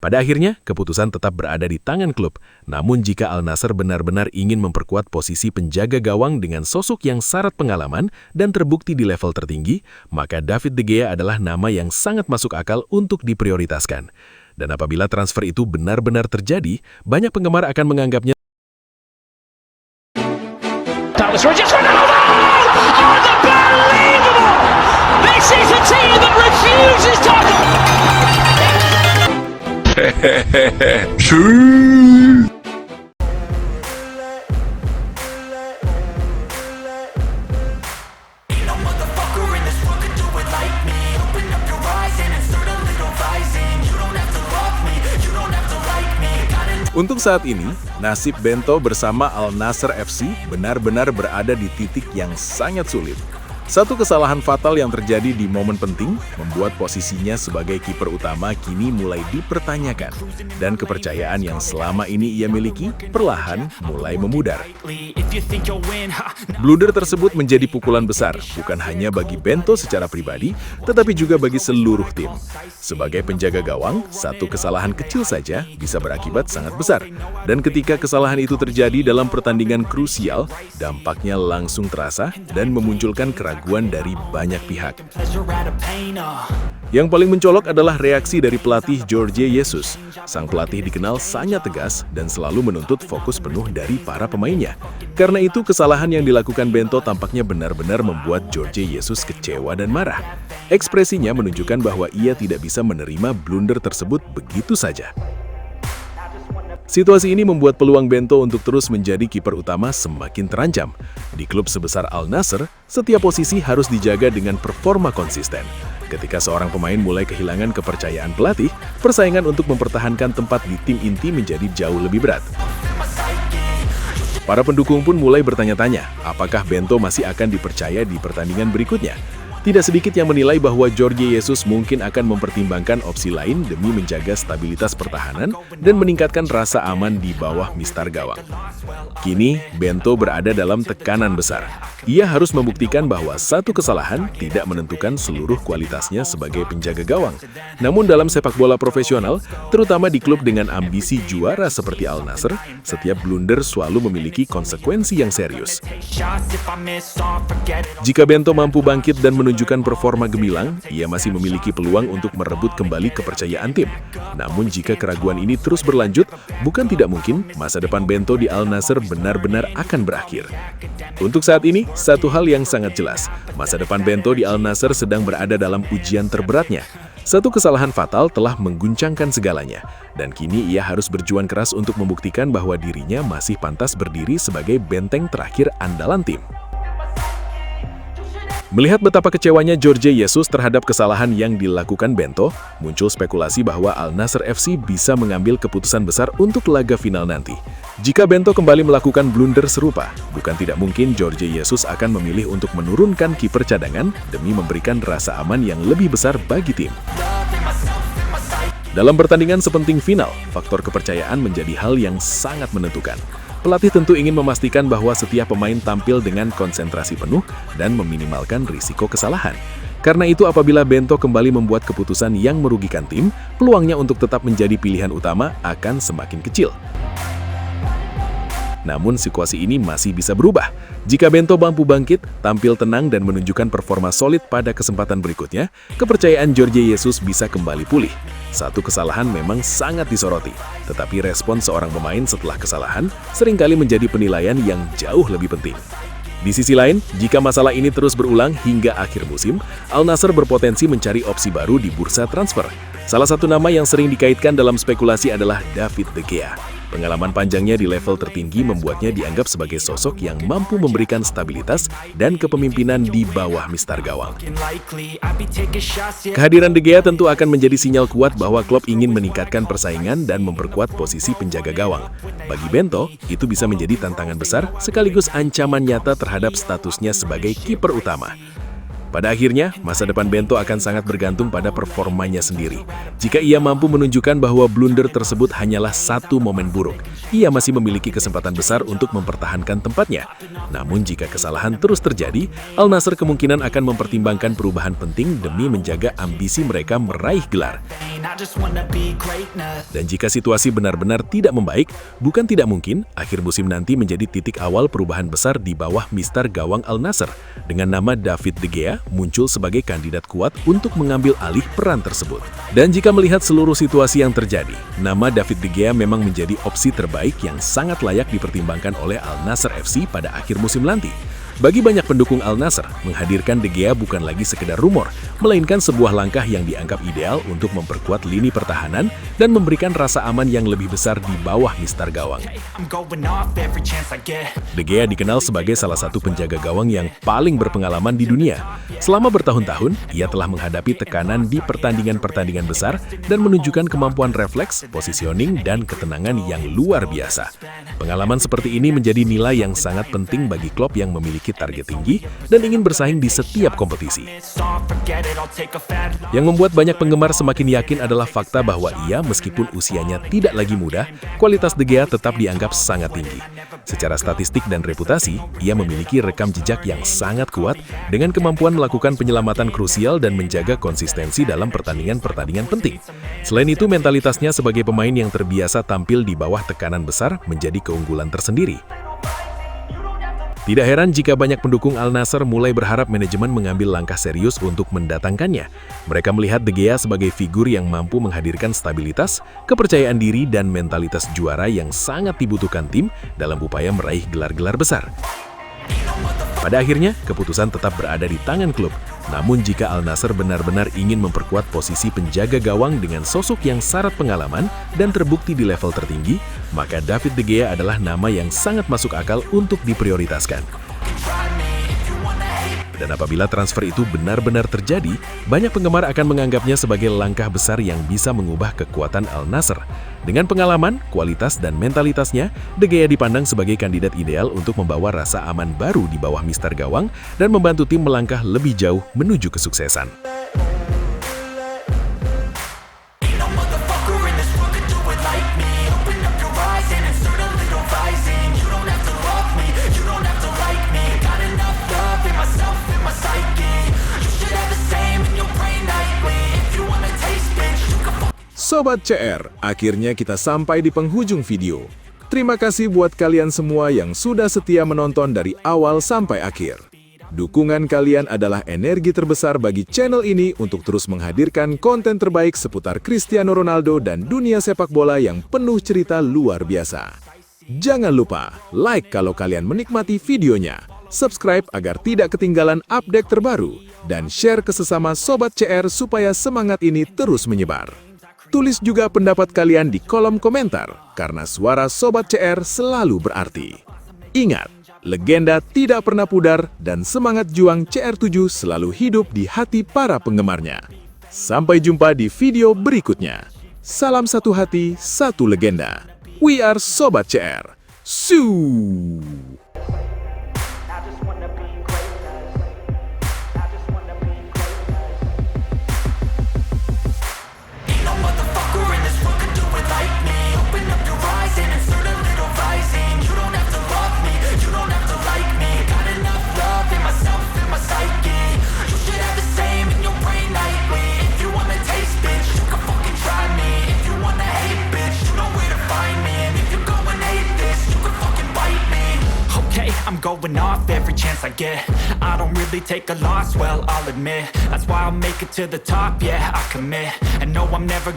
Pada akhirnya, keputusan tetap berada di tangan klub. Namun jika Al Nassr benar-benar ingin memperkuat posisi penjaga gawang dengan sosok yang syarat pengalaman dan terbukti di level tertinggi, maka David De Gea adalah nama yang sangat masuk akal untuk diprioritaskan. Dan apabila transfer itu benar-benar terjadi, banyak penggemar akan menganggapnya Untuk saat ini, nasib Bento bersama Al Nassr FC benar-benar berada di titik yang sangat sulit. Satu kesalahan fatal yang terjadi di momen penting membuat posisinya sebagai kiper utama kini mulai dipertanyakan. Dan kepercayaan yang selama ini ia miliki perlahan mulai memudar. Blunder tersebut menjadi pukulan besar, bukan hanya bagi Bento secara pribadi, tetapi juga bagi seluruh tim. Sebagai penjaga gawang, satu kesalahan kecil saja bisa berakibat sangat besar. Dan ketika kesalahan itu terjadi dalam pertandingan krusial, dampaknya langsung terasa dan memunculkan keraguan dari banyak pihak. Yang paling mencolok adalah reaksi dari pelatih Jorge Jesus. Sang pelatih dikenal sangat tegas dan selalu menuntut fokus penuh dari para pemainnya. Karena itu, kesalahan yang dilakukan Bento tampaknya benar-benar membuat Jorge Jesus kecewa dan marah. Ekspresinya menunjukkan bahwa ia tidak bisa menerima blunder tersebut begitu saja. Situasi ini membuat peluang Bento untuk terus menjadi kiper utama semakin terancam. Di klub sebesar Al Nassr, setiap posisi harus dijaga dengan performa konsisten. Ketika seorang pemain mulai kehilangan kepercayaan pelatih, persaingan untuk mempertahankan tempat di tim inti menjadi jauh lebih berat. Para pendukung pun mulai bertanya-tanya, apakah Bento masih akan dipercaya di pertandingan berikutnya? Tidak sedikit yang menilai bahwa Jorge Jesus mungkin akan mempertimbangkan opsi lain demi menjaga stabilitas pertahanan dan meningkatkan rasa aman di bawah mistar gawang. Kini, Bento berada dalam tekanan besar. Ia harus membuktikan bahwa satu kesalahan tidak menentukan seluruh kualitasnya sebagai penjaga gawang. Namun dalam sepak bola profesional, terutama di klub dengan ambisi juara seperti Al Nassr, setiap blunder selalu memiliki konsekuensi yang serius. Jika Bento mampu bangkit dan menunjukkan performa gemilang, ia masih memiliki peluang untuk merebut kembali kepercayaan tim. Namun jika keraguan ini terus berlanjut, bukan tidak mungkin masa depan Bento di Al Nassr benar-benar akan berakhir. Untuk saat ini, satu hal yang sangat jelas, masa depan Bento di Al Nassr sedang berada dalam ujian terberatnya. Satu kesalahan fatal telah mengguncangkan segalanya, dan kini ia harus berjuang keras untuk membuktikan bahwa dirinya masih pantas berdiri sebagai benteng terakhir andalan tim. Melihat betapa kecewanya Jorge Jesus terhadap kesalahan yang dilakukan Bento, muncul spekulasi bahwa Al Nassr FC bisa mengambil keputusan besar untuk laga final nanti. Jika Bento kembali melakukan blunder serupa, bukan tidak mungkin Jorge Jesus akan memilih untuk menurunkan kiper cadangan demi memberikan rasa aman yang lebih besar bagi tim. Dalam pertandingan sepenting final, faktor kepercayaan menjadi hal yang sangat menentukan. Pelatih tentu ingin memastikan bahwa setiap pemain tampil dengan konsentrasi penuh dan meminimalkan risiko kesalahan. Karena itu, apabila Bento kembali membuat keputusan yang merugikan tim, peluangnya untuk tetap menjadi pilihan utama akan semakin kecil. Namun situasi ini masih bisa berubah. Jika Bento mampu bangkit, tampil tenang dan menunjukkan performa solid pada kesempatan berikutnya, kepercayaan Jorge Jesus bisa kembali pulih. Satu kesalahan memang sangat disoroti, tetapi respon seorang pemain setelah kesalahan seringkali menjadi penilaian yang jauh lebih penting. Di sisi lain, jika masalah ini terus berulang hingga akhir musim, Al Nassr berpotensi mencari opsi baru di bursa transfer. Salah satu nama yang sering dikaitkan dalam spekulasi adalah David De Gea. Pengalaman panjangnya di level tertinggi membuatnya dianggap sebagai sosok yang mampu memberikan stabilitas dan kepemimpinan di bawah mistar gawang. Kehadiran De Gea tentu akan menjadi sinyal kuat bahwa klub ingin meningkatkan persaingan dan memperkuat posisi penjaga gawang. Bagi Bento, itu bisa menjadi tantangan besar sekaligus ancaman nyata terhadap statusnya sebagai kiper utama. Pada akhirnya, masa depan Bento akan sangat bergantung pada performanya sendiri. Jika ia mampu menunjukkan bahwa blunder tersebut hanyalah satu momen buruk, ia masih memiliki kesempatan besar untuk mempertahankan tempatnya. Namun jika kesalahan terus terjadi, Al Nassr kemungkinan akan mempertimbangkan perubahan penting demi menjaga ambisi mereka meraih gelar. Dan jika situasi benar-benar tidak membaik, bukan tidak mungkin akhir musim nanti menjadi titik awal perubahan besar di bawah mister gawang Al Nassr, dengan nama David De Gea muncul sebagai kandidat kuat untuk mengambil alih peran tersebut. Dan jika melihat seluruh situasi yang terjadi, nama David De Gea memang menjadi opsi terbaik yang sangat layak dipertimbangkan oleh Al Nassr FC pada akhir musim nanti. Bagi banyak pendukung Al Nassr, menghadirkan De Gea bukan lagi sekedar rumor, melainkan sebuah langkah yang dianggap ideal untuk memperkuat lini pertahanan dan memberikan rasa aman yang lebih besar di bawah mister gawang. De Gea dikenal sebagai salah satu penjaga gawang yang paling berpengalaman di dunia. Selama bertahun-tahun, ia telah menghadapi tekanan di pertandingan-pertandingan besar dan menunjukkan kemampuan refleks, positioning, dan ketenangan yang luar biasa. Pengalaman seperti ini menjadi nilai yang sangat penting bagi klub yang memiliki target tinggi dan ingin bersaing di setiap kompetisi. Yang membuat banyak penggemar semakin yakin adalah fakta bahwa ia, meskipun usianya tidak lagi muda, kualitas De Gea tetap dianggap sangat tinggi. Secara statistik dan reputasi, ia memiliki rekam jejak yang sangat kuat dengan kemampuan melakukan penyelamatan krusial dan menjaga konsistensi dalam pertandingan-pertandingan penting. Selain itu, mentalitasnya sebagai pemain yang terbiasa tampil di bawah tekanan besar menjadi keunggulan tersendiri. Tidak heran jika banyak pendukung Al Nassr mulai berharap manajemen mengambil langkah serius untuk mendatangkannya. Mereka melihat De Gea sebagai figur yang mampu menghadirkan stabilitas, kepercayaan diri, dan mentalitas juara yang sangat dibutuhkan tim dalam upaya meraih gelar-gelar besar. Pada akhirnya, keputusan tetap berada di tangan klub. Namun jika Al Nassr benar-benar ingin memperkuat posisi penjaga gawang dengan sosok yang syarat pengalaman dan terbukti di level tertinggi, maka David De Gea adalah nama yang sangat masuk akal untuk diprioritaskan. Dan apabila transfer itu benar-benar terjadi, banyak penggemar akan menganggapnya sebagai langkah besar yang bisa mengubah kekuatan Al Nassr. Dengan pengalaman, kualitas, dan mentalitasnya, De Gea dipandang sebagai kandidat ideal untuk membawa rasa aman baru di bawah mister gawang dan membantu tim melangkah lebih jauh menuju kesuksesan. Sobat CR, akhirnya kita sampai di penghujung video. Terima kasih buat kalian semua yang sudah setia menonton dari awal sampai akhir. Dukungan kalian adalah energi terbesar bagi channel ini untuk terus menghadirkan konten terbaik seputar Cristiano Ronaldo dan dunia sepak bola yang penuh cerita luar biasa. Jangan lupa like kalau kalian menikmati videonya, subscribe agar tidak ketinggalan update terbaru, dan share ke sesama Sobat CR supaya semangat ini terus menyebar. Tulis juga pendapat kalian di kolom komentar, karena suara Sobat CR selalu berarti. Ingat, legenda tidak pernah pudar dan semangat juang CR7 selalu hidup di hati para penggemarnya. Sampai jumpa di video berikutnya. Salam satu hati, satu legenda. We are Sobat CR. Su. I'm going off every chance I get. I don't really take a loss, well, I'll admit. That's why I'll make it to the top, yeah, I commit. And no, I'm never